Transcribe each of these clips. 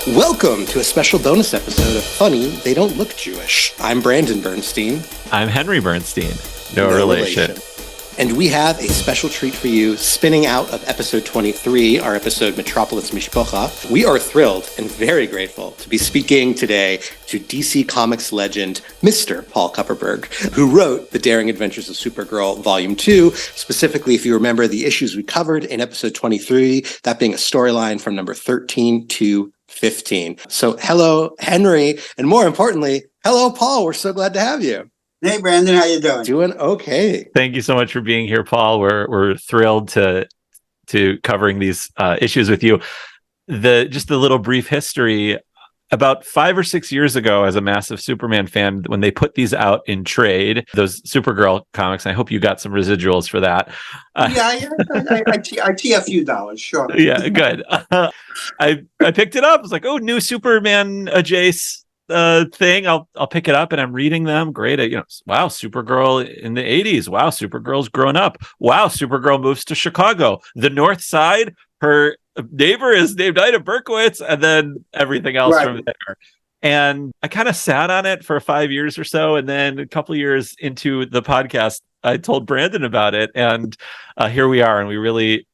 Welcome to a special bonus episode of Funny They Don't Look Jewish. I'm Brandon Bernstein. I'm Henry Bernstein. No relation. And we have a special treat for you, spinning out of episode 23, our episode Metropolis Mishpacha. We are thrilled and very grateful to be speaking today to DC Comics legend, Mr. Paul Kupperberg, who wrote The Daring Adventures of Supergirl, Volume 2. Specifically, if you remember the issues we covered in episode 23, that being a storyline from number 13 to 15. So hello, Henry, and more importantly, hello, Paul. We're so glad to have you. Hey, Brandon, how you doing? Doing okay. Thank you so much for being here, Paul. We're thrilled to covering these issues with you. Just a little brief history. About 5 or 6 years ago, as a massive Superman fan, when they put these out in trade, those Supergirl comics, and I hope you got some residuals for that. I tee a few dollars, sure. Yeah, good. I picked it up. I was like, oh, new Superman adjacent thing. I'll pick it up, and I'm reading them. Great. Wow, Supergirl in the 80s. Wow, Supergirl's grown up. Wow, Supergirl moves to Chicago. The North Side, her neighbor is named Ida Berkowitz, and then everything else from there. And I kind of sat on it for 5 years or so, and then a couple of years into the podcast, I told Brandon about it, and here we are, and we really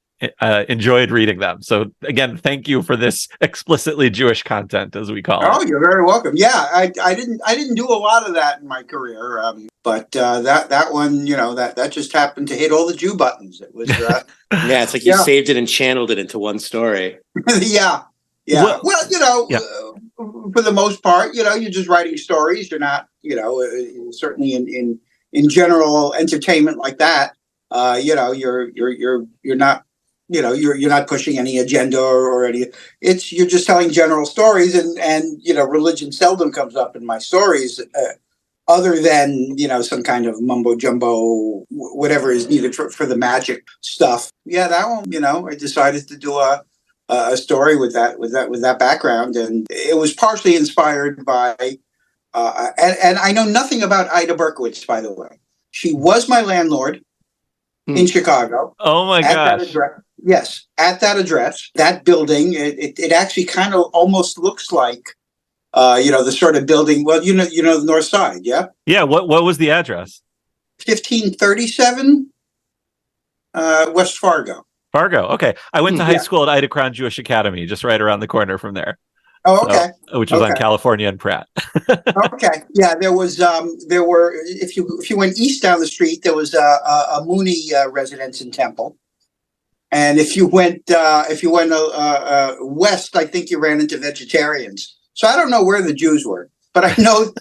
enjoyed reading them. So again, thank you for this explicitly Jewish content, as we call it. Oh, you're very welcome. Yeah, I didn't do a lot of that in my career, but that one, that just happened to hit all the Jew buttons. It was yeah, it's like you saved it and channeled it into one story. yeah. Well, for the most part, you're just writing stories. You're not, certainly in general entertainment like that. You're not. You're not pushing any agenda or any. You're just telling general stories, and religion seldom comes up in my stories, other than some kind of mumbo jumbo, whatever is needed for the magic stuff. Yeah, that one. I decided to do a story with that background, and it was partially inspired by. And I know nothing about Ida Berkowitz, by the way. She was my landlord in Chicago. Oh my gosh. Yes, at that address, that building, it actually kind of almost looks like, the sort of building. Well, the North Side, yeah. Yeah. What was the address? 1537 West Fargo. Fargo. Okay, I went to high school at Ida Crown Jewish Academy, just right around the corner from there. Oh, okay. Which was on California and Pratt. Okay. Yeah, there were. If you went east down the street, there was a Mooney residence in Temple. And if you went west, I think you ran into vegetarians. So I don't know where the Jews were, but I know.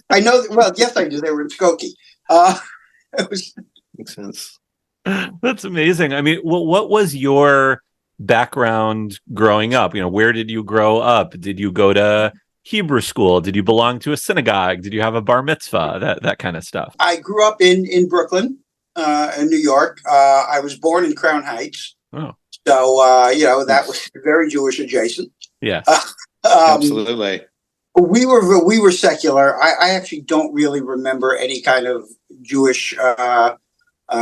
Well, yes, I do. They were in Skokie. Makes sense. That's amazing. I mean, what was your background growing up? Where did you grow up? Did you go to Hebrew school? Did you belong to a synagogue? Did you have a bar mitzvah? That kind of stuff. I grew up in Brooklyn, in New York. I was born in Crown Heights. Oh. So, that was very Jewish adjacent. Yes, absolutely. We were secular. I actually don't really remember any kind of Jewish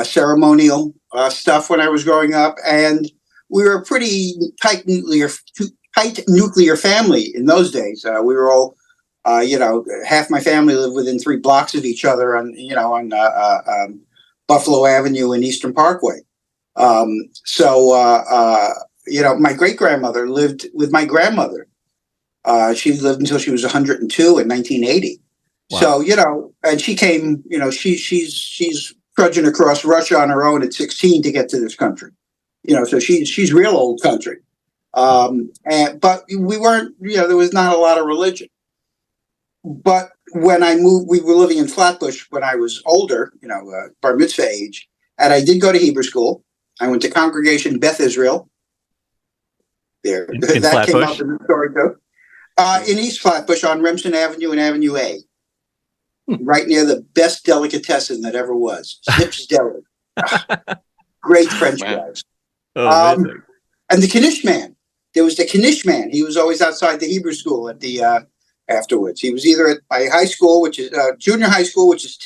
ceremonial stuff when I was growing up. And we were a pretty tight nuclear family in those days. We were all, half my family lived within 3 blocks of each other on Buffalo Avenue and Eastern Parkway. My great-grandmother lived with my grandmother. She lived until she was 102 in 1980. Wow. So, and she came, she's trudging across Russia on her own at 16 to get to this country. So she's real old country. But we weren't, there was not a lot of religion. But when I moved, we were living in Flatbush when I was older, bar mitzvah age, and I did go to Hebrew school. I went to Congregation Beth Israel. There, in that Flatbush? came up in the story too. In East Flatbush on Remsen Avenue and Avenue A, right near the best delicatessen that ever was, Snip's Deli. Great French guys. Oh, and the Knish man. There was the Knish man. He was always outside the Hebrew school at the afterwards. He was either at my high school, which is junior high school, which is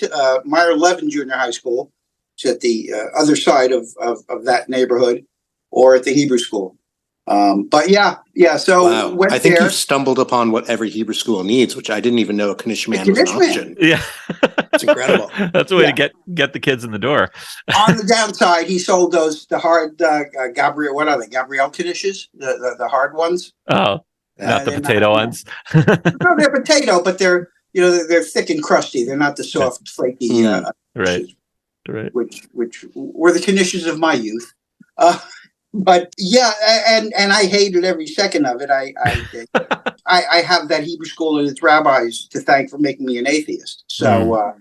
Meyer Levin Junior High School. It's at the other side of that neighborhood, or at the Hebrew school. But yeah. So Wow. went I think there. you've stumbled upon what every Hebrew school needs, which I didn't even know a Knish man was an Knish man. option. Yeah. It's incredible. That's a way to get the kids in the door. On the downside, he sold the hard Gabriel. What are they? Gabrielle Knishes, the hard ones. Oh, not the potato ones. No, they're potato, but they're they're thick and crusty. They're not the soft, flaky. Right. Which were the Knishes of my youth. But yeah, and I hated every second of it. I have that Hebrew school and its rabbis to thank for making me an atheist. So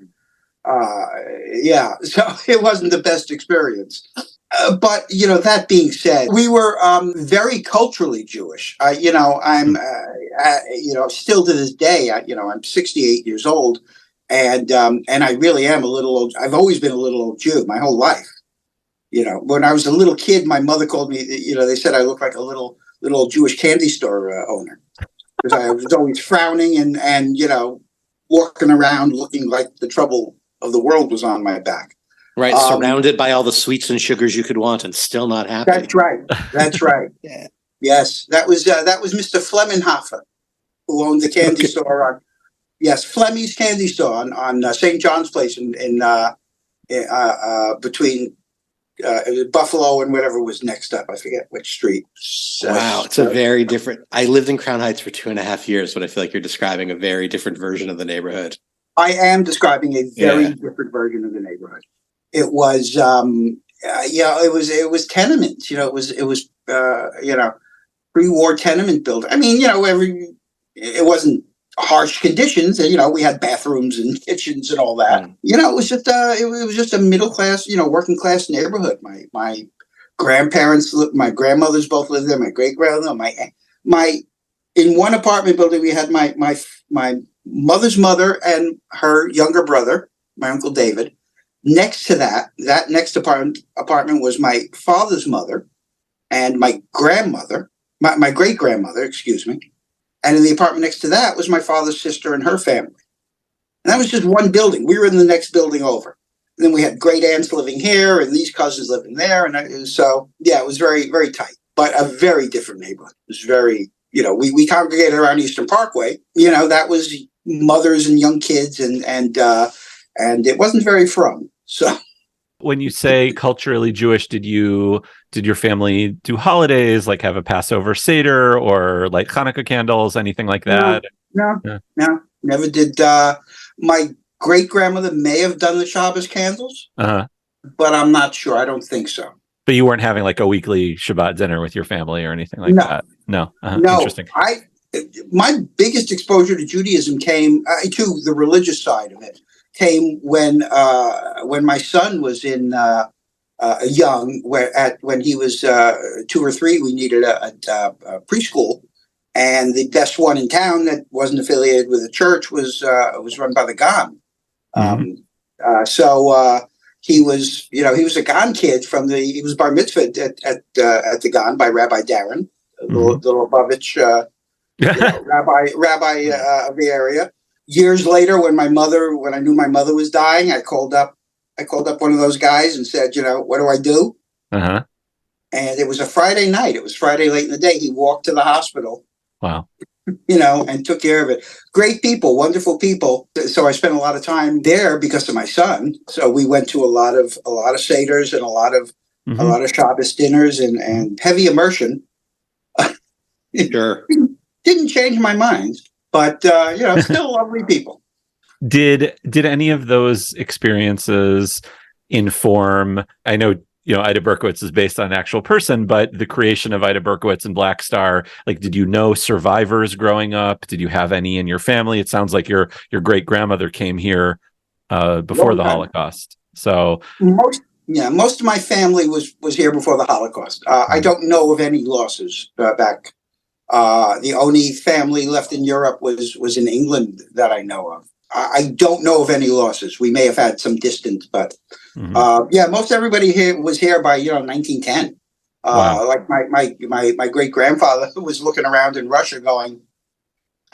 so it wasn't the best experience. But that being said, we were very culturally Jewish. I'm still to this day. I'm 68 years old, and I really am a little old. I've always been a little old Jew my whole life. When I was a little kid, my mother called me. They said I looked like a little old Jewish candy store owner because I was always frowning and walking around looking like the trouble of the world was on my back. Right, surrounded by all the sweets and sugars you could want, and still not happy. That's right. Yeah. Yes, that was Mr. Fleminghofer, who owned the candy store on. Yes, Fleming's Candy Store on St. John's Place in between Buffalo and whatever was next up. I forget which street. Wow, it's a very different. I lived in Crown Heights for 2.5 years, but I feel like you're describing a very different version of the neighborhood. I am describing a very different version of the neighborhood. It was, it was tenements. It was pre-war tenement building. I mean, it wasn't harsh conditions. And, we had bathrooms and kitchens and all that. It was just a middle class, working class neighborhood. My grandparents, my grandmothers both lived there. My great grandmother, in one apartment building, we had my mother's mother and her younger brother, my Uncle David. Next to that next apartment was my father's mother and my grandmother, my great grandmother, excuse me. And in the apartment next to that was my father's sister and her family. And that was just one building. We were in the next building over. And then we had great aunts living here and these cousins living there. And it was very, very tight, but a very different neighborhood. It was very, we congregated around Eastern Parkway. That was mothers and young kids and it wasn't very frum. So when you say culturally Jewish, did your family do holidays, like have a Passover Seder or light Hanukkah candles, anything like that? No, never did. My great grandmother may have done the Shabbos candles, but I'm not sure. I don't think so. But you weren't having like a weekly Shabbat dinner with your family or anything like that? No. No. Interesting. My biggest exposure to Judaism came to the religious side of it. Came when my son was in young, when he was 2 or 3, we needed a preschool, and the best one in town that wasn't affiliated with the church was run by the Gan. So he was a Gan kid he was bar mitzvah at the Gan by Rabbi Darren, the Lubavitch rabbi of the area. Years later, when I knew my mother was dying, I called up one of those guys and said, what do I do? And it was a Friday night. It was Friday late in the day. He walked to the hospital. Wow. And took care of it. Great people, wonderful people. So I spent a lot of time there because of my son. So we went to a lot of seders and a lot of Shabbos dinners and heavy immersion. Sure. Didn't change my mind. But still lovely people. Did any of those experiences inform? I know Ida Berkowitz is based on an actual person, but the creation of Ida Berkowitz and Black Star. Like, did you know survivors growing up? Did you have any in your family? It sounds like your great grandmother came here before the Holocaust. So most of my family was here before the Holocaust. I don't know of any losses back. The only family left in Europe was in England that I know of. I don't know of any losses. We may have had some distance, but most everybody here was here by 1910. Wow. Like my great grandfather was looking around in Russia, going,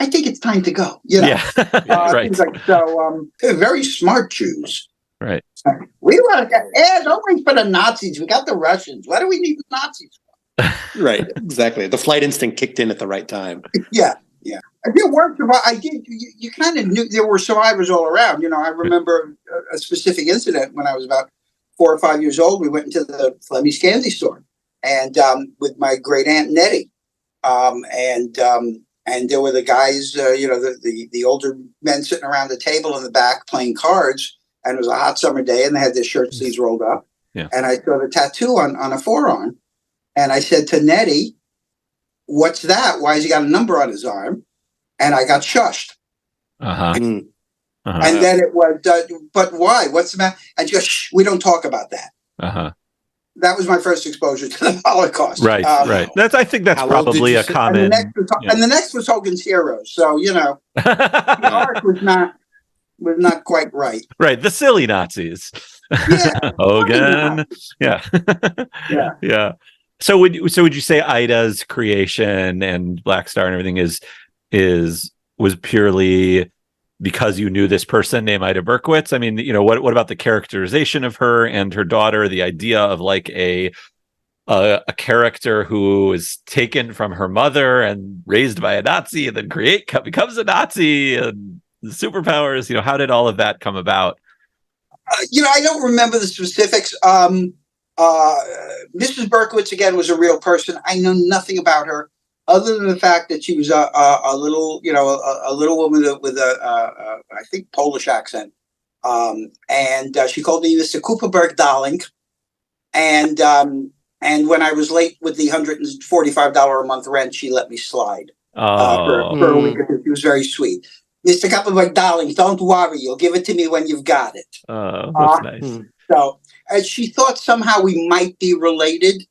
"I think it's time to go." Right. So very smart Jews. Right. We want to don't wait for the Nazis. We got the Russians. What do we need the Nazis for? Right, exactly. The flight instinct kicked in at the right time. Yeah, yeah. I did work. I did. You kind of knew there were survivors all around. I remember a specific incident when I was about 4 or 5 years old. We went into the Flemmy's candy store, and with my great aunt Nettie, and there were the guys, the older men sitting around the table in the back playing cards, and it was a hot summer day, and they had their shirt sleeves rolled up, and I saw the tattoo on a forearm, and I said to Nettie, "What's that? Why has he got a number on his arm?" And I got shushed. And then it was, "But why? What's the matter?" And she goes, "Shh, we don't talk about that." That was my first exposure to the Holocaust. Right. I think that's probably a common. And the next was Hogan's Heroes. So the arc was not quite right. Right, the silly Nazis. Yeah, Hogan. Yeah. Yeah. So would you say Ida's creation and Black Star and everything was purely because you knew this person named Ida Berkowitz? I mean, what about the characterization of her and her daughter? The idea of like a character who is taken from her mother and raised by a Nazi and then becomes a Nazi and the superpowers. How did all of that come about? I don't remember the specifics. Mrs. Berkowitz again was a real person. I know nothing about her, other than the fact that she was a little woman with a I think Polish accent, and she called me Mr. Kupperberg darling, and when I was late with the $145 a month rent, she let me slide for a week. She was very sweet. Mr. Kupperberg darling, don't worry, you'll give it to me when you've got it. Oh, that's nice. So, she thought somehow we might be related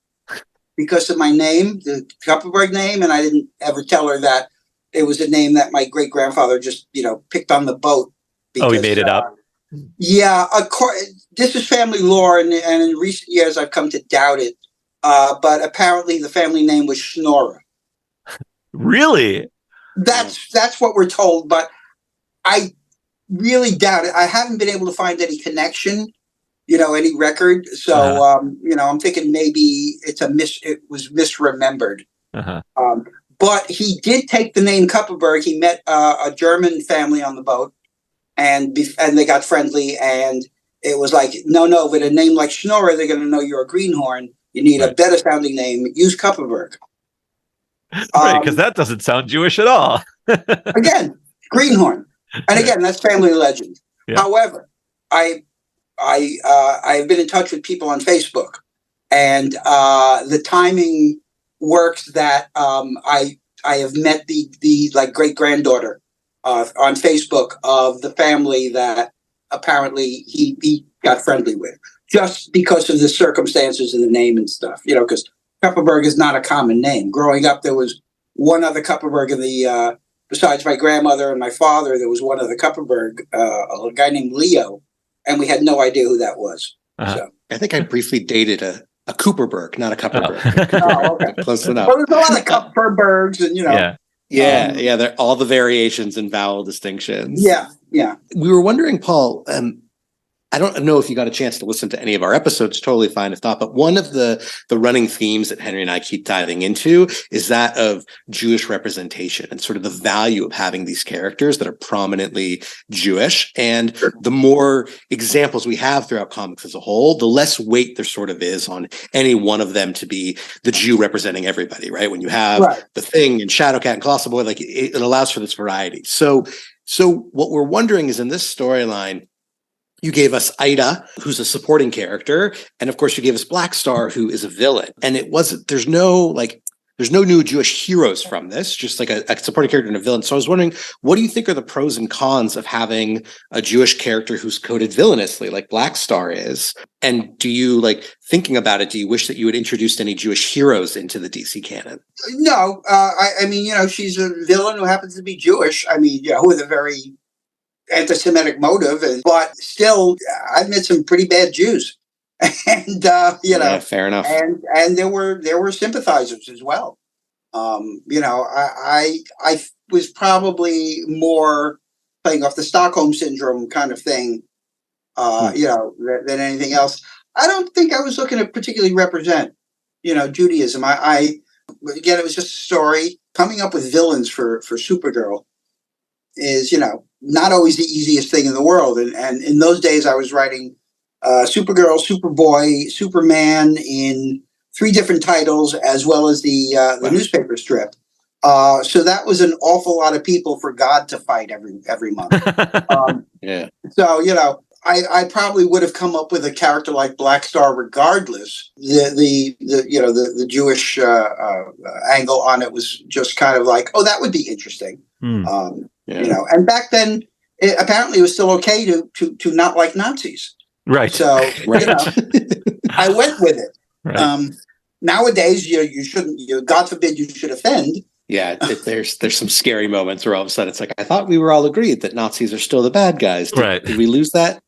because of my name, the Kupperberg name, and I didn't ever tell her that it was a name that my great grandfather just, picked on the boat. Because, he made it up. Yeah, of course. This is family lore, and in recent years I've come to doubt it. But apparently the family name was Schnorrer. Really? That's what we're told, but I really doubt it. I haven't been able to find any connection. Any record. So, I'm thinking maybe it was misremembered. But he did take the name Kupperberg. He met a German family on the boat, and they got friendly. And it was like, no, with a name like Schnorrer, they're going to know you're a greenhorn. You need a better sounding name. Use Kupperberg. Right, because that doesn't sound Jewish at all. Again, greenhorn, and again, that's family legend. Yeah. However, I've been in touch with people on Facebook, and the timing works that I have met the like great granddaughter on Facebook of the family that apparently he got friendly with, just because of the circumstances of the name and stuff. Because Kupperberg is not a common name. Growing up, there was one other Kupperberg in the besides my grandmother and my father. There was one other Kupperberg, a guy named Leo. And we had no idea who that was. So I think I briefly dated a Kupperberg, not a Kupperberg. Oh, okay. Close enough. Well, there's a lot of Kupperbergs, and Yeah. They're all the variations and vowel distinctions. Yeah. We were wondering, Paul. I don't know if you got a chance to listen to any of our episodes. Totally fine if not. But one of the running themes that Henry and I keep diving into is that of Jewish representation and sort of the value of having these characters that are prominently Jewish. And the more examples we have throughout comics as a whole, the less weight there sort of is on any one of them to be the Jew representing everybody, right? When you have the Thing and Shadowcat and Colossal Boy, like it allows for this variety. So what we're wondering is in this storyline, you gave us Ida, who's a supporting character, and of course you gave us Black Star, who is a villain. And there's no new Jewish heroes from this, just like a supporting character and a villain. So I was wondering, what do you think are the pros and cons of having a Jewish character who's coded villainously, like Black Star is? And do you, thinking about it, do you wish that you had introduced any Jewish heroes into the DC canon? No, I mean, she's a villain who happens to be Jewish. I mean, with a very anti-Semitic motive, but still, I've met some pretty bad Jews, and fair enough. And there were sympathizers as well. I was probably more playing off the Stockholm syndrome kind of thing, than anything else. I don't think I was looking to particularly represent, Judaism. Again, it was just a story. Coming up with villains for Supergirl is, not always the easiest thing in the world. And in those days, I was writing Supergirl, Superboy, Superman in 3 different titles, as well as the newspaper strip. So that was an awful lot of people for God to fight every month. Yeah. So, I probably would have come up with a character like Black Star regardless. The Jewish angle on it was just kind of like, oh, that would be interesting. And back then, apparently it was still okay to not like Nazis. Right. So, I went with it. Right. Nowadays, you shouldn't, God forbid you should offend. Yeah, there's some scary moments where all of a sudden it's like, I thought we were all agreed that Nazis are still the bad guys. Did we lose that?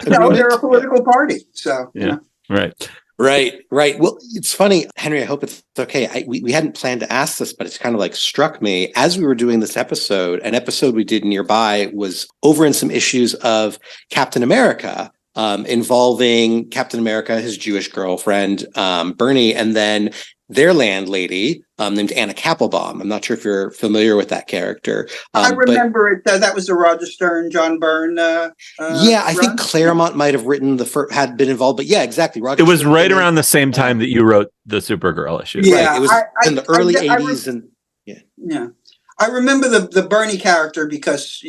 No, they're a political party. So, yeah. Right. Well, it's funny, Henry, I hope it's okay. We hadn't planned to ask this, but it's kind of like struck me as we were doing this episode. An episode we did nearby was over in some issues of Captain America, involving Captain America, his Jewish girlfriend, Bernie, and then their landlady named Anna Kappelbaum. I'm not sure if you're familiar with that character. I remember it. That was the Roger Stern, John Byrne. I think Claremont might have written had been involved, but yeah, exactly. Roger it was Stern right around the same time that you wrote the Supergirl issue. Yeah, right. It was in the early 80s. Yeah. I remember the Bernie character because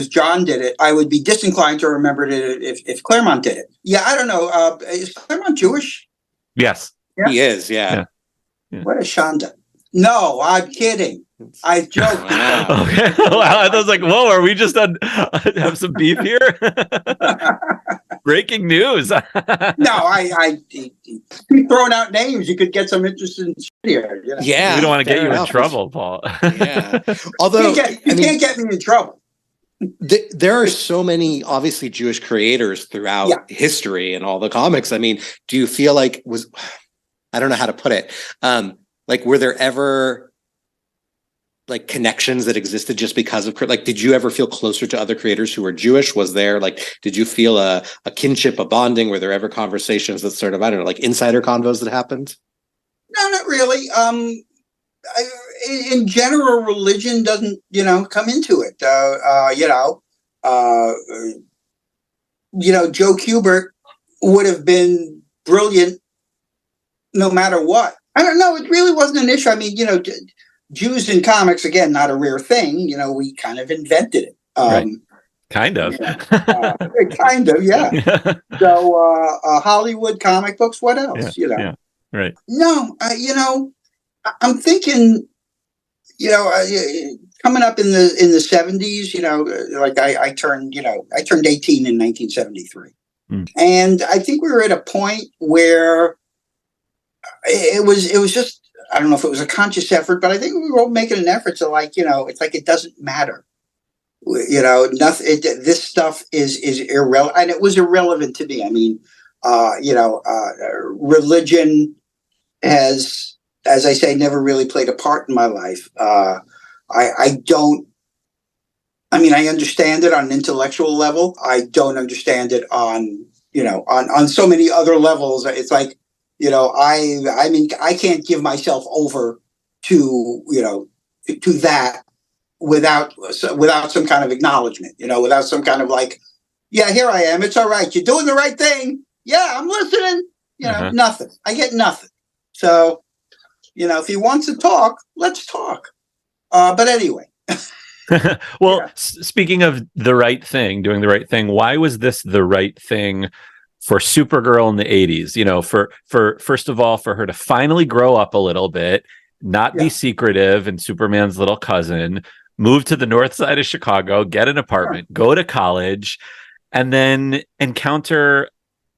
John did it. I would be disinclined to remember it if Claremont did it. Yeah, I don't know. Is Claremont Jewish? Yes. Yeah. He is, yeah. What a Shonda. No, I'm kidding. I joke. Wow. Okay. I was like, whoa, are we just have some beef here? Breaking news. No, I keep throwing out names. You could get some interesting shit here. Yeah. We don't want to get you in trouble, Paul. Yeah. Although you can't get me in trouble. There are so many obviously Jewish creators throughout history and all the comics. I mean, do you feel like I don't know how to put it. Were there ever connections that existed just because of did you ever feel closer to other creators who were Jewish? Was there did you feel a kinship, a bonding? Were there ever conversations that sort of, I don't know, insider convos that happened? No, not really. In general, religion doesn't, come into it. Joe Kubert would have been brilliant no matter what. I don't know. It really wasn't an issue. I mean, Jews in comics, again, not a rare thing. We kind of invented it. Right. Kind of. Kind of, yeah. So Hollywood comic books, what else? Yeah. Right. No, I'm thinking, coming up in the 70s, I turned 18 in 1973. And I think we were at a point where it was just, I don't know if it was a conscious effort, but I think we were all making an effort to it's like it doesn't matter. Nothing. This stuff is irrelevant, and it was irrelevant to me. I mean, religion has, as I say, never really played a part in my life. I don't. I mean, I understand it on an intellectual level. I don't understand it on so many other levels. It's like, I mean, I can't give myself over to that without some kind of acknowledgement, without some kind of yeah, here I am. It's all right. You're doing the right thing. Yeah, I'm listening. Nothing. I get nothing. So, if he wants to talk, let's talk. But anyway. Well, speaking of the right thing, doing the right thing, why was this the right thing for Supergirl in the 80s? For first of all, for her to finally grow up a little bit, not be secretive and Superman's little cousin, move to the north side of Chicago, get an apartment, go to college, and then encounter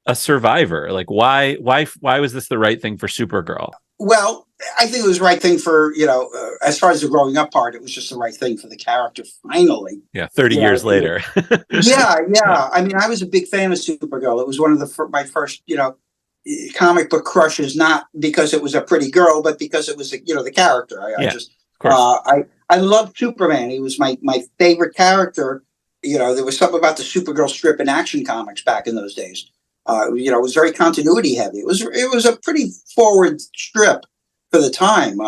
a survivor. Why was this the right thing for Supergirl? Well, I think it was the right thing for, as far as the growing up part, it was just the right thing for the character finally. Yeah, 30 years later. Yeah. I mean, I was a big fan of Supergirl. It was one of my first, comic book crushes, not because it was a pretty girl, but because it was, the character. I loved Superman. He was my favorite character. There was something about the Supergirl strip in Action Comics back in those days. It was very continuity heavy. It was a pretty forward strip for the time.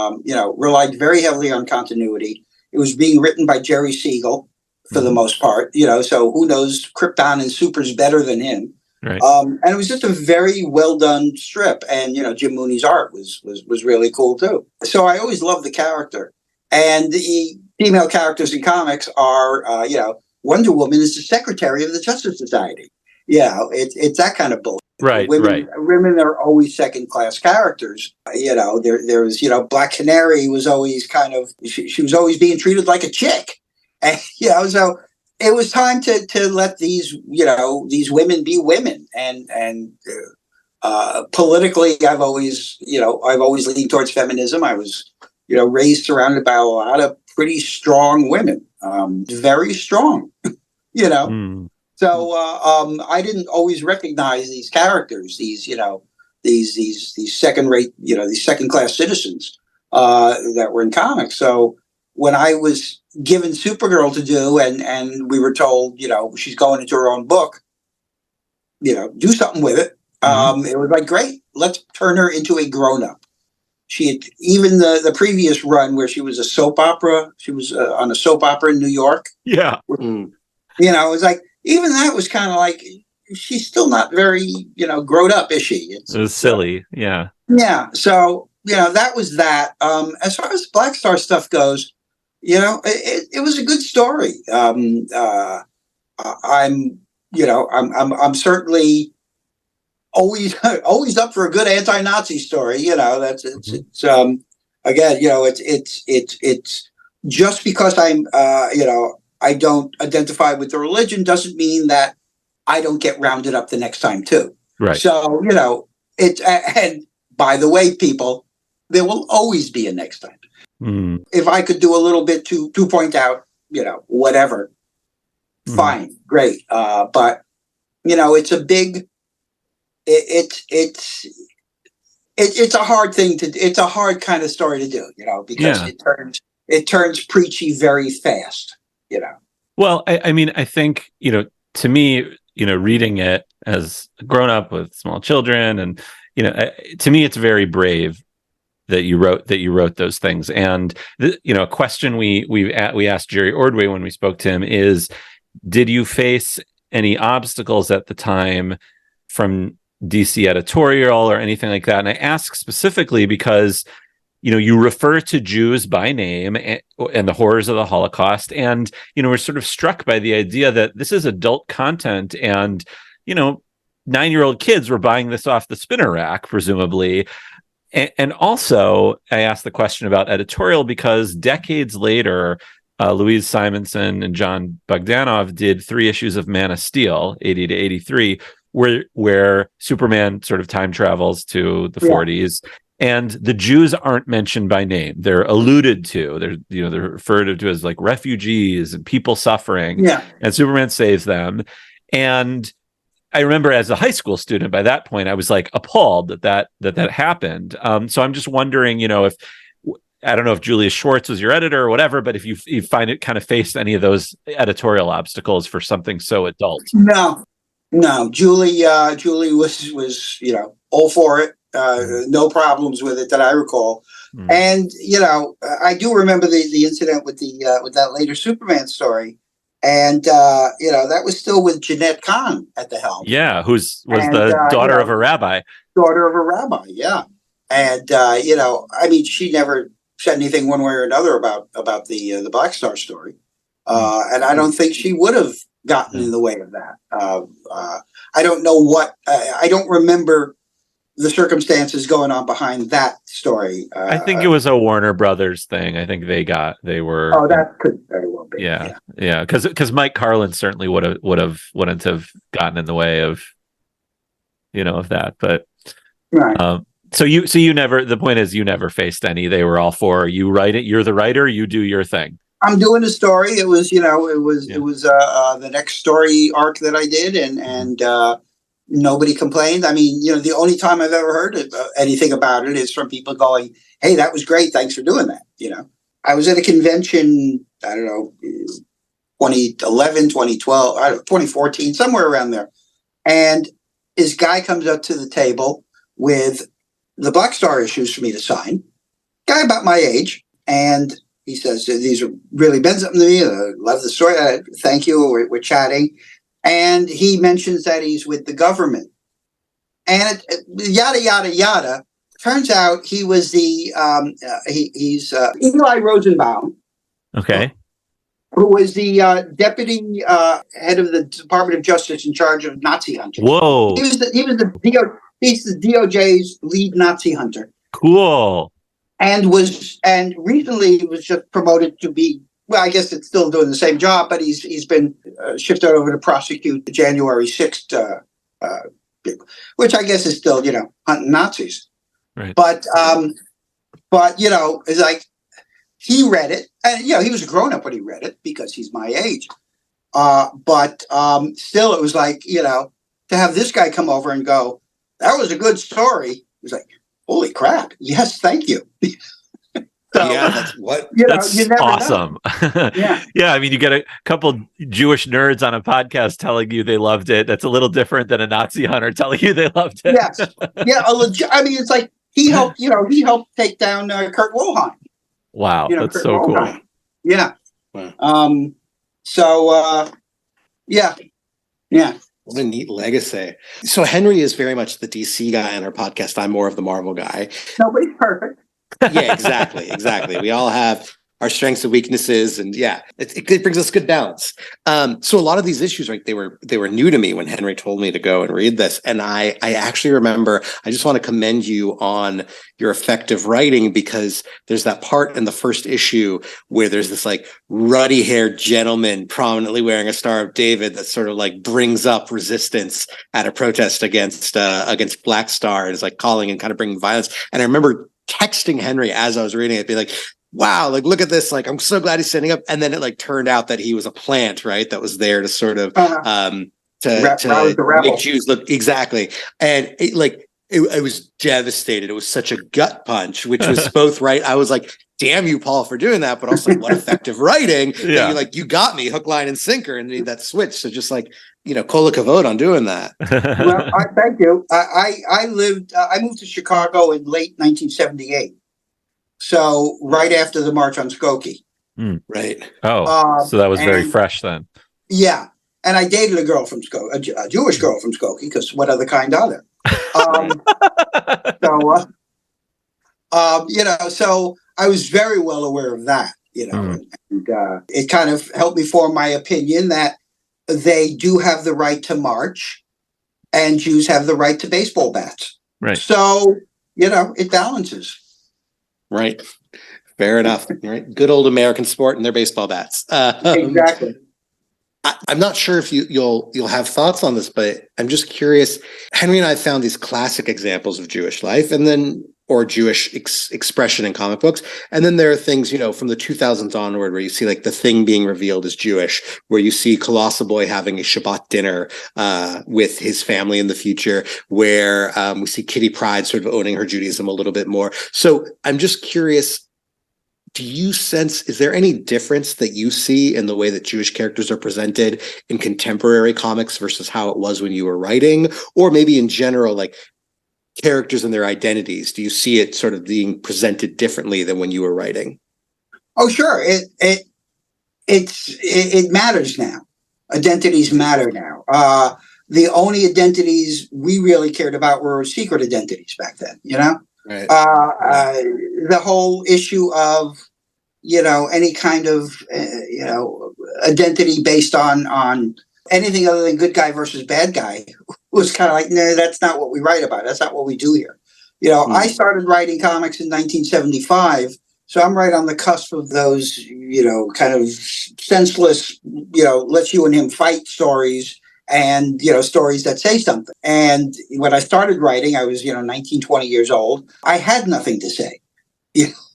Relied very heavily on continuity. It was being written by Jerry Siegel for the most part. So who knows? Krypton and Super's better than him. Right. And it was just a very well done strip. And Jim Mooney's art was really cool too. So I always loved the character. And the female characters in comics are, Wonder Woman is the secretary of the Justice Society. It's that kind of bullshit. Right, women are always second class characters. There was Black Canary was always kind of she was always being treated like a chick, and so it was time to let these women be women. And politically, I've always leaned towards feminism. I was raised surrounded by a lot of pretty strong women, very strong. So I didn't always recognize these characters, these second rate, these second class citizens that were in comics. So when I was given Supergirl to do, and we were told, she's going into her own book, do something with it. It was like, great, let's turn her into a grown up. She had even the previous run where she was a soap opera. She was on a soap opera in New York. Yeah. It was like, even that was kind of like, she's still not very, grown up, is she? It was silly. Yeah. Yeah. So, that was that. As far as Black Star stuff goes, it was a good story. I'm certainly always up for a good anti-Nazi story. It's just because I don't identify with the religion doesn't mean that I don't get rounded up the next time too. Right. So, and by the way, people, there will always be a next time. If I could do a little bit to point out, whatever, fine, great. But, it's a big, it's a hard thing it's a hard kind of story to do, because it turns preachy very fast. Well, I think, to me, reading it as grown up with small children, and, to me, it's very brave that you wrote those things. And, a question we asked Jerry Ordway when we spoke to him is, did you face any obstacles at the time from DC editorial or anything like that? And I ask specifically because, you refer to Jews by name and the horrors of the Holocaust. And, we're sort of struck by the idea that this is adult content and, 9-year-old kids were buying this off the spinner rack, presumably. And also, I asked the question about editorial because decades later, Louise Simonson and John Bogdanov did 3 issues of Man of Steel, 80 to 83, where Superman sort of time travels to the 40s. And the Jews aren't mentioned by name. They're alluded to. They're referred to as like refugees and people suffering. Yeah. And Superman saves them. And I remember as a high school student, by that point, I was like appalled that happened. So I'm just wondering, if I don't know if Julia Schwartz was your editor or whatever, but if you find it kind of faced any of those editorial obstacles for something so adult. No, Julie was all for it. No problems with it that I recall. And I do remember the incident with that later Superman story. And, that was still with Jeanette Kahn at the helm. Yeah, was the daughter of a rabbi. Daughter of a rabbi, yeah. And, she never said anything one way or another about the Black Star story. And I don't think she would have gotten in the way of that. I don't know I don't remember the circumstances going on behind that story. I think it was a Warner Brothers thing. I think they were. Oh, that could very well be. Yeah. Because Mike Carlin certainly wouldn't have gotten in the way of, of that. But right. So you never. The point is, you never faced any. They were all for you. Write it. You're the writer. You do your thing. I'm doing a story. It was the next story arc that I did, and nobody complained. I mean, the only time I've ever heard anything about it is from people going, "Hey, that was great. Thanks for doing that." I was at a convention, I don't know, 2011, 2012, 2014, somewhere around there. And is Guy comes up to the table with the Black Star issues for me to sign. Guy about my age, and he says, "These are really meant something to me. Love the story. Thank you." We're chatting, and he mentions that he's with the government, and yada yada yada. Turns out he was the he's Eli Rosenbaum. Okay. Who was the deputy head of the Department of Justice in charge of Nazi hunting. Whoa. He's the DOJ's lead Nazi hunter. Cool. And recently was just promoted to be, well, I guess it's still doing the same job, but he's been shifted over to prosecute the January 6th, which I guess is still, hunting Nazis. Right. But it's like, he read it, and he was a grown-up when he read it because he's my age. But still, it was like, to have this guy come over and go, "That was a good story." It was like, holy crap! Yes, thank you. So, that's what. That's you never awesome. Yeah. Yeah. I mean, you get a couple Jewish nerds on a podcast telling you they loved it. That's a little different than a Nazi hunter telling you they loved it. Yes. Yeah. I mean, it's like he helped take down Kurt Wilhelm. Wow, that's so cool. Yeah. Wow. Yeah. What a neat legacy. So Henry is very much the DC guy on our podcast. I'm more of the Marvel guy. Nobody's perfect. Yeah, exactly. We all have our strengths and weaknesses, and it brings us good balance. So a lot of these issues, right? They were new to me when Henry told me to go and read this, and I actually remember. I just want to commend you on your effective writing, because there's that part in the first issue where there's this like ruddy-haired gentleman prominently wearing a Star of David that sort of like brings up resistance at a protest against Black Star, and is like calling and kind of bringing violence. And I remember texting Henry as I was reading it, be like, wow, like, look at this. Like, I'm so glad he's standing up. And then it like turned out that he was a plant, right? That was there to sort of, to make Jews look exactly. And it was devastated. It was such a gut punch, which was both right. I was like, damn you, Paul, for doing that. But also what effective writing. Yeah. You got me hook, line, and sinker, and made that switch. So just like, kola kavod on doing that. Well, thank you. I moved to Chicago in late 1978. So right after the March on Skokie. Right. Oh, so that was very fresh then. Yeah. And I dated a girl from Skokie, a Jewish girl from Skokie, because what other kind are there? So I was very well aware of that, and it kind of helped me form my opinion that they do have the right to march and Jews have the right to baseball bats. Right. So, it balances. Right. Fair enough. Right. Good old American sport and their baseball bats. Exactly. I'm not sure if you'll have thoughts on this, but I'm just curious. Henry and I found these classic examples of Jewish life, and then or Jewish expression in comic books. And then there are things, from the 2000s onward where you see like The Thing being revealed as Jewish, where you see Colossal Boy having a Shabbat dinner with his family in the future, where we see Kitty Pryde sort of owning her Judaism a little bit more. So I'm just curious, do you sense, is there any difference that you see in the way that Jewish characters are presented in contemporary comics versus how it was when you were writing? Or maybe in general, like characters and their identities, do you see it sort of being presented differently than when you were writing? Oh, sure. It matters now. Identities matter now. The only identities we really cared about were secret identities back then, Right. The whole issue of, any kind of, identity based on anything other than good guy versus bad guy was kind of like, no, that's not what we write about. That's not what we do here. I started writing comics in 1975. So I'm right on the cusp of those, kind of senseless, let's you and him fight stories and, stories that say something. And when I started writing, I was, 19, 20 years old. I had nothing to say,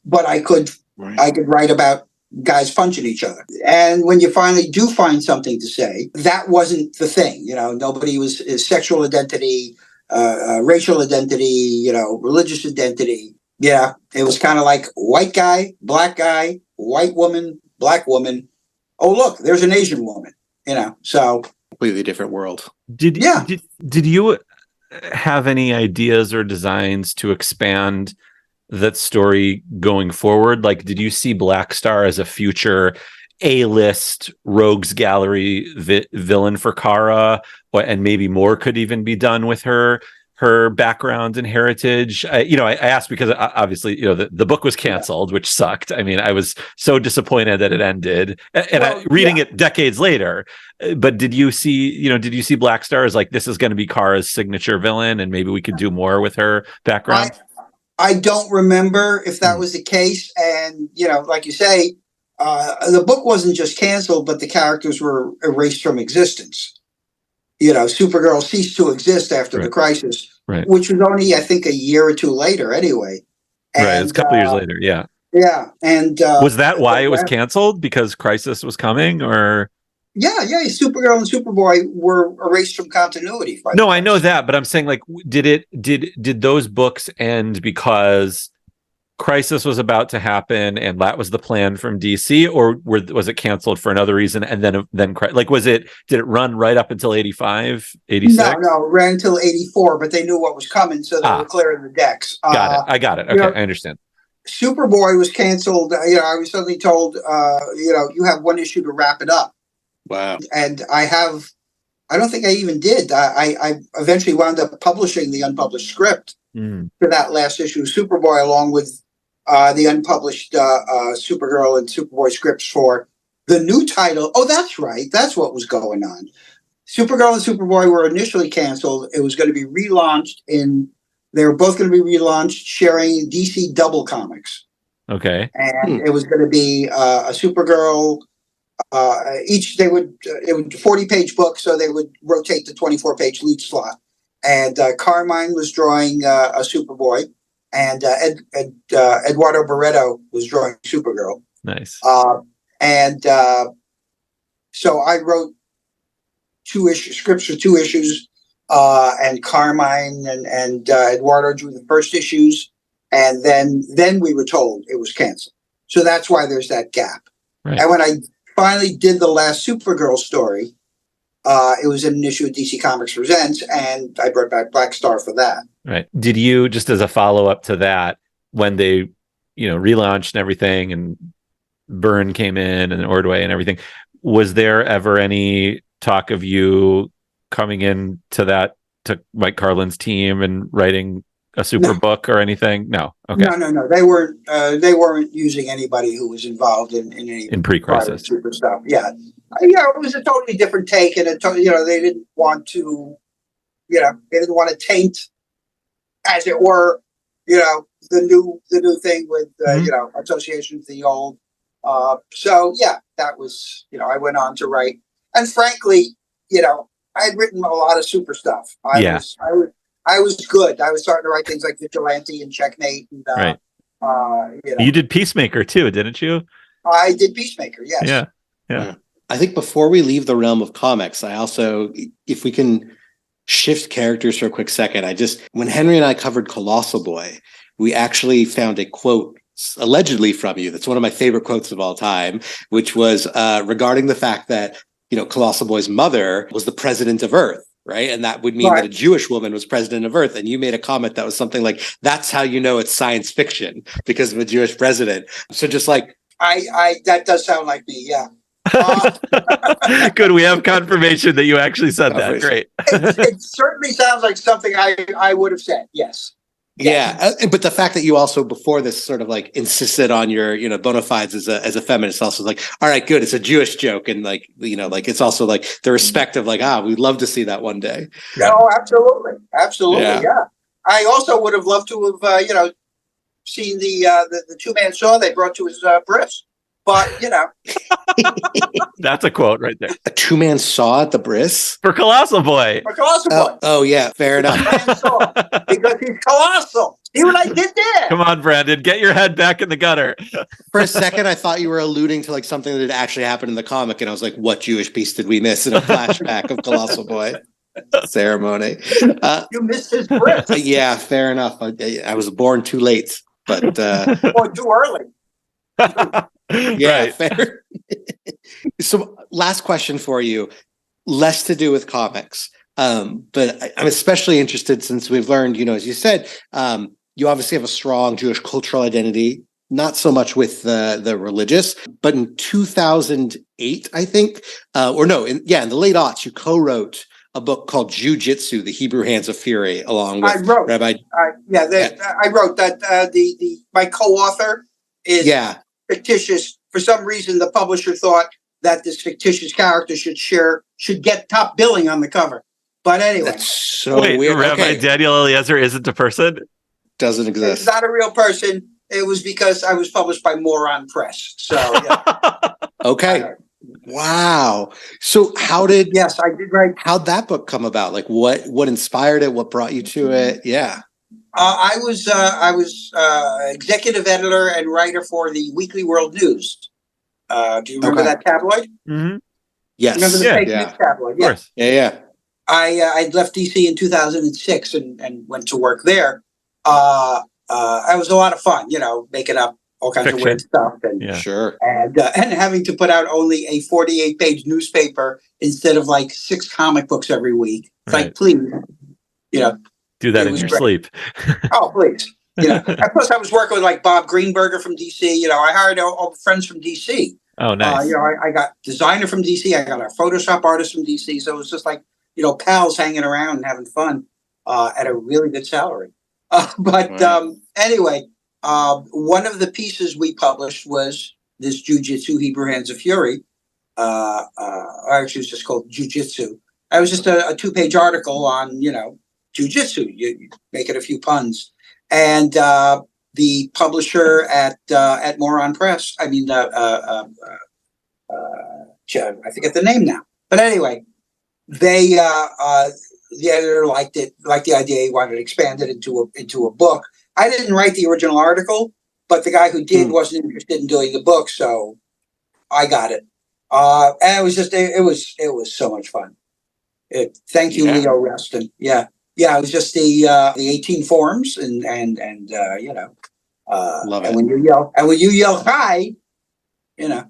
but I could write about guys punching each other. And when you finally do find something to say, that wasn't the thing. Nobody was sexual identity, racial identity, religious identity. Yeah, it was kind of like white guy, white woman, black woman. Oh, look, there's an Asian woman, so. Completely different world. Did you have any ideas or designs to expand that story going forward? Like, did you see Black Star as a future A-list rogues gallery villain for Kara, and maybe more could even be done with her background and heritage? I asked because obviously, the book was canceled, which sucked. I mean, I was so disappointed that it ended, and reading it decades later. But did you see Black Star as like, this is going to be Kara's signature villain, and maybe we could do more with her background? I don't remember if that was the case, and like you say, the book wasn't just canceled, but the characters were erased from existence. Supergirl ceased to exist after the crisis, which was only, I think, a year or two later anyway. And, it's a couple years later, yeah. Yeah, and was that why it was canceled? Because Crisis was coming, or? Yeah. Supergirl and Superboy were erased from continuity. No, I know that, but I'm saying, like, did those books end because Crisis was about to happen and that was the plan from DC, or was it canceled for another reason? And then like, did it run right up until 85, 86? No, it ran until 84, but they knew what was coming, so they were clearing the decks. Got it. I got it. Okay, I understand. Superboy was canceled. I was suddenly told, you have one issue to wrap it up. Wow. And I don't think I even did. I eventually wound up publishing the unpublished script for that last issue of Superboy, along with the unpublished Supergirl and Superboy scripts for the new title. Oh, that's right. That's what was going on. Supergirl and Superboy were initially canceled. It was going to be relaunched they were both going to be relaunched sharing DC Double Comics. Okay. And it was going to be a Supergirl. It would 40-page book, so they would rotate the 24-page lead slot. And Carmine was drawing a Superboy, and Eduardo Barreto was drawing Supergirl. Nice. So I wrote scripts for 2 issues, and Carmine and Eduardo drew the first issues, and then we were told it was canceled. So that's why there's that gap. Right. And when I finally did the last Supergirl story, it was an issue of DC Comics Presents, and I brought back Black Star for that. Right. Did you, just as a follow-up to that, when they, relaunched and everything, and Byrne came in and Ordway and everything, was there ever any talk of you coming in to Mike Carlin's team and writing a super book or anything? No. Okay. No. They weren't using anybody who was involved in pre-crisis super stuff. Yeah. It was a totally different take, and they didn't want to, taint, as it were, the new thing with association with the old. So yeah, that was, I went on to write, and frankly, I had written a lot of super stuff. I was good. I was starting to write things like Vigilante and Checkmate. And, right. You did Peacemaker too, didn't you? I did Peacemaker, yes. Yeah. I think before we leave the realm of comics, I also, if we can shift characters for a quick second, when Henry and I covered Colossal Boy, we actually found a quote allegedly from you. That's one of my favorite quotes of all time, which was regarding the fact that, Colossal Boy's mother was the president of Earth. Right. And that would mean that a Jewish woman was president of Earth. And you made a comment that was something like, that's how you know it's science fiction, because of a Jewish president. So just like, that does sound like me. Yeah. Good. We have confirmation that you actually said that. Great. It certainly sounds like something I would have said. Yes. Yeah. But the fact that you also before this sort of like insisted on your, bona fides as a feminist, also like, all right, good. It's a Jewish joke. And like, it's also like the respect of like, we'd love to see that one day. No, absolutely. Absolutely. Yeah. I also would have loved to have, seen the 2-man saw they brought to his bris. But, That's a quote right there. A 2-man saw at the bris? For Colossal Boy. Oh, yeah. Fair enough. Because he's colossal. See what I did there? Come on, Brandon. Get your head back in the gutter. For a second, I thought you were alluding to like something that had actually happened in the comic. And I was like, what Jewish piece did we miss in a flashback of Colossal Boy ceremony? You missed his bris. Yeah, fair enough. I was born too late, but... or too early. Yeah, right. Fair. So last question for you, less to do with comics. I'm especially interested since we've learned, as you said, you obviously have a strong Jewish cultural identity, not so much with the religious, but in 2008, I think, in the late aughts, you co-wrote a book called Jiu-Jitsu, The Hebrew Hands of Fury, along with Rabbi. I wrote that. My co-author is fictitious. For some reason, the publisher thought that this fictitious character should get top billing on the cover. But anyway, that's so weird. Rabbi Daniel Eliezer isn't a person? Doesn't exist. It's not a real person. It was because I was published by Moron Press. So yeah. Okay. Wow. So yes, I did write. How'd that book come about? Like what inspired it? What brought you to it? Yeah. I was executive editor and writer for the Weekly World News. Do you remember that tabloid? Mm-hmm. Yes. Remember the fake news tabloid? Of course. Yeah. I left DC in 2006 and went to work there. It was a lot of fun, making up all kinds of weird stuff, and sure, and having to put out only a 48-page newspaper instead of like 6 comic books every week. It's like, please, do that in your sleep. Oh, please, Plus, I was working with like Bob Greenberger from DC. I hired all friends from DC. Oh, nice. I got designer from DC. I got a Photoshop artist from DC. So it was just like pals hanging around and having fun at a really good salary. Anyway, one of the pieces we published was this Jiu-Jitsu, Hebrew Hands of Fury. Actually, it was just called Jiu-Jitsu. It was just a 2-page article on, Jiu-Jitsu. You make it a few puns. And the publisher at Moron Press, I forget the name now. But anyway, they the editor liked the idea. He wanted to expand it into a book. I didn't write the original article, but the guy who did wasn't interested in doing the book, so I got it. And it was just it was so much fun. Thank you, Leo Reston. Yeah, it was just the 18 forms and love it. And when you yell hi, yeah,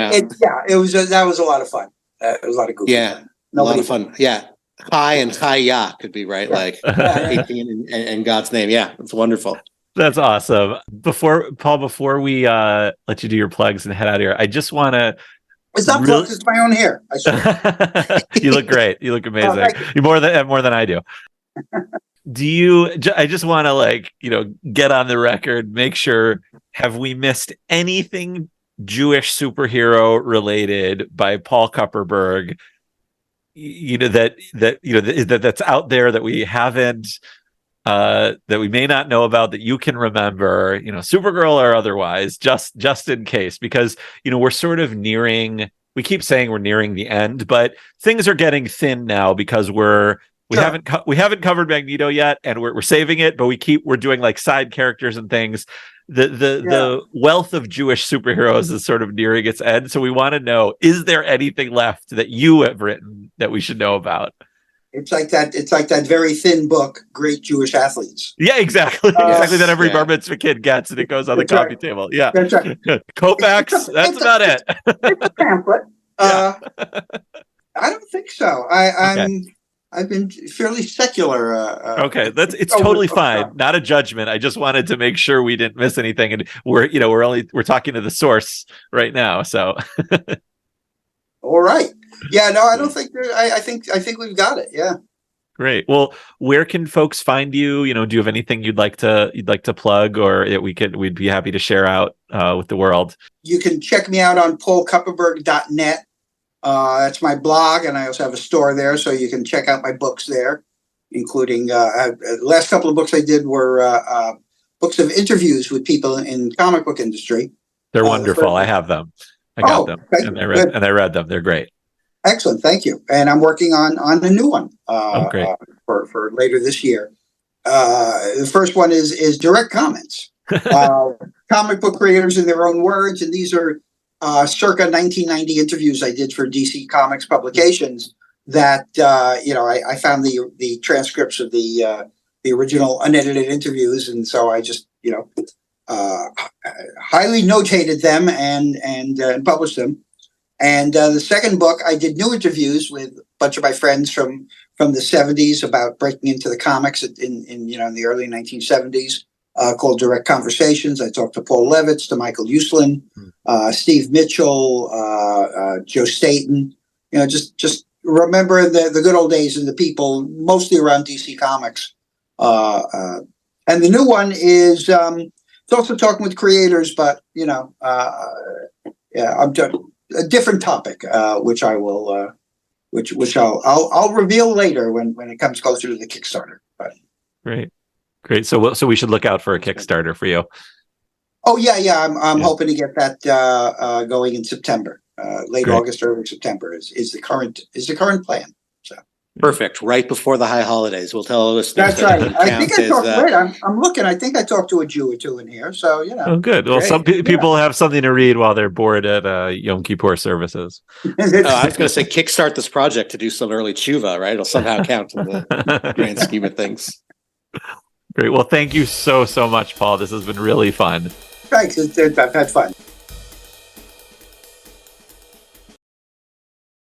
that was a lot of fun. It was a lot of goofy. Yeah. A lot of fun. Yeah. Chai and Chaya could be right. Like 18 and God's name. Yeah. It's wonderful. That's awesome. Before we let you do your plugs and head out of here, I just want to. It's not plugs, it's my own hair. I swear. You look great. You look amazing. You more than I do. I just want to get on the record, make sure, have we missed anything Jewish superhero related by Paul Kupperberg? That's out there that we haven't, that we may not know about, that you can remember, Supergirl or otherwise, just in case, because we're sort of we keep saying we're nearing the end, but things are getting thin now because we haven't covered Magneto yet, and we're saving it, but we're doing like side characters and things. The wealth of Jewish superheroes is sort of nearing its end. So we want to know, is there anything left that you have written that we should know about? It's like that very thin book, Great Jewish Athletes. Yeah, exactly. Exactly, that every bar mitzvah kid gets, and it goes on the coffee table. Yeah. That's right. Kovacs, that's about it. It's a pamphlet. I don't think so. I've been fairly secular. Okay, it's totally fine. Not a judgment. I just wanted to make sure we didn't miss anything, and we're talking to the source right now. So, all right. Yeah. No, I don't think. I think we've got it. Yeah. Great. Well, where can folks find you? Do you have anything you'd like to plug, or that we'd be happy to share out with the world? You can check me out on paulkupperberg.net. That's my blog, and I also have a store there, so you can check out my books there, including the last couple of books I did were books of interviews with people in the comic book industry. They're wonderful. I have them. I got them, and I read them. They're great. Excellent, thank you. And I'm working on a new one great. For later this year. The first one is direct comments, comic book creators in their own words, and these are circa 1990 interviews I did for DC Comics publications that I found the transcripts of the original unedited interviews, and so I just highly notated them and published them. And the second book, I did new interviews with a bunch of my friends from the 70s about breaking into the comics in the early 1970s, called Direct Conversations. I talked to Paul Levitz, to Michael Uslan, Steve Mitchell, Joe Staten. Just remember the good old days and the people, mostly around DC Comics. And the new one is it's also talking with creators, but I'm doing a different topic, which I will, which I'll reveal later when it comes closer to the Kickstarter. But great. So we should look out for a Kickstarter for you. Oh yeah. I'm hoping to get that going in September, late Great. August, early September is the current plan. So. Perfect. Right before the high holidays. We'll tell our listeners. That's right. I think I talked. Wait, I'm looking. I think I talked to a Jew or two in here. So Oh, good. Well, some people have something to read while they're bored at Yom Kippur services. I was going to say kickstart this project to do some early tshuva, right? It'll somehow count in the grand scheme of things. Great. Well, thank you so much, Paul. This has been really fun. Thanks. I've had fun.